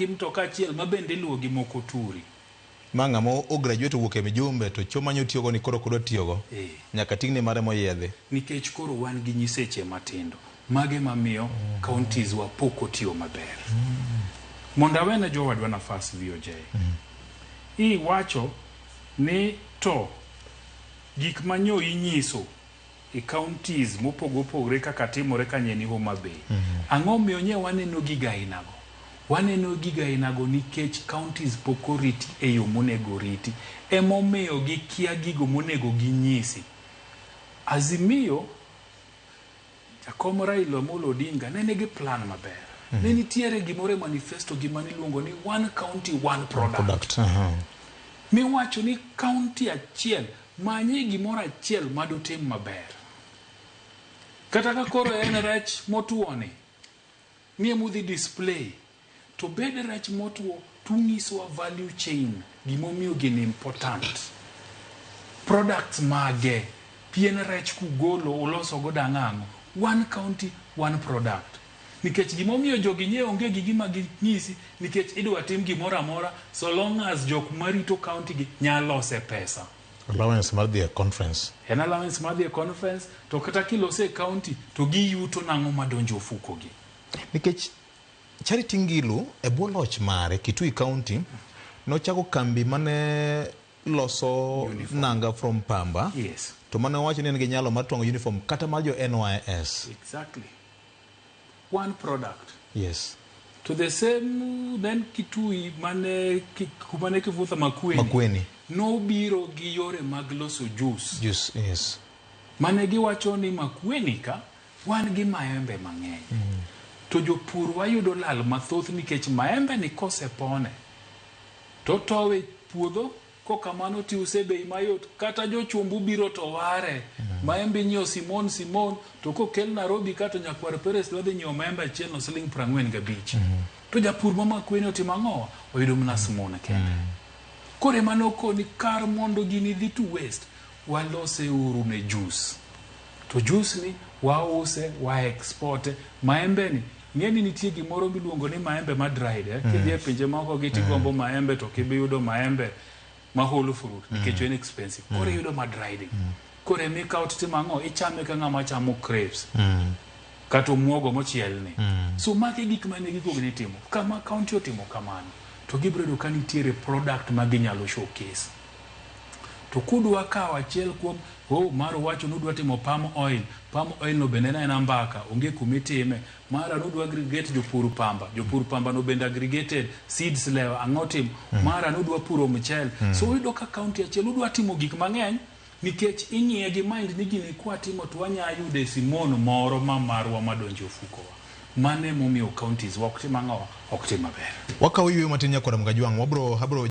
gi mtoka achiel ma bende luwo gi moko turi. Manga mo o graduate wuok e mijumbe to choma nyotiyogo ni koro kodwa tiyogo. Nyaka tingni mare moyiedhi. Nikech koro wan gi nyiseche matindo. Mage mamiyo counties wa pok otiyo maber. Mondo awene jowadwa nafas VOJ. Wacho ni to gik manyo inyiso e counties mopogore kaka timore kanyeni Homa Bay. Ang'o miyo nye waneno giga inago? Waneno giga inago nikech counties pok oriti e yo monego riti. Emomiyo gikia gigo monego ginyisi. Azimio Jakom Raila Amolo Odinga nene gi plan maber. Ne nitiere gimore manifesto gima niluongo ni one county one product. Miwacho ni county achiel manye gimoro achiel madotim maber. Kata ka koro en rech motuoni nie mudhi display to bed rech motuo tungiso value chain gimomiyo gin important. Products mage pien rech kugolo uloso go dang'ango. One county one product. Nikech gimomiyo jogi nye onge gi gima ginyisi nikech idwa tim gimoro amora so long as jok marito county gi nyalose pesa. Allowance mar dhie conference. En allowance mar dhie conference to kata kilose county to giyuto nang'o madonjo ofuko gi. Nikech Charity Ngilu e bwo loch mare Kitui County nochako kambi mane loso nanga from pamba. Yes. To mane wacho ni en gi nyalo mar twang'o uniform kata mar jo NYS. Exactly. One product. Yes. To the same then Kitui mane kivutha Makueni. No biro gi yore mag loso juice. Juice, yes. Mane giwacho ni Makueni ka wan gi maembe mang'eny. To jopur wayudo lal mathoth nikech maembe ni kosepone. To towe puodho kokamano tiuse bei mayot kata jochumbu biro to ware. Maembe nyiewo Simon to kokel Nairobi kato nyakwar Peres wadhi nyiewo maembe achiel no siling 45. To japur ma Makueni otimo ang'o? Oyudo mana Simon kende. Kore manoko ni kar mondo gini dhi to waste walose uru ne juice. To juice ni wause wa export maembe ni ngeni nitie gimoro miluongo ni maembe ma dried kidhi e pinje moko gitigombo maembe to kibiyudo maembe ma whole fruit nikech en expensive. Kore yudo ma dried. Kore mika otimo ang'o? Ichame ka ng'ama chamo crepes. Kato muogo mochiel ni. So maki gik mane gikogni timo. Kama county otimo kamano. To gibredo ka nitiere product ma ginyalo showcase. To kudwa kawo achiel kuom maro wacho nudwa timo palm oil no bende na mbaka onge kumitime. Mara nudwa aggregate jopur pamba no bende aggregated seeds lewa ang'otim. Mara nudwa puro mchel. So uyudo ka county achiel udwa timo gik mang'eny nikech ing'iye gi mind ni gini kwa timo to wanya yude Simon moro ma marwa madonjo ofuko wa. Mane momiyo counties ok tim ang'o? Ok tim maber. Wakaw yweyo matin nyakora Magidwaro wabro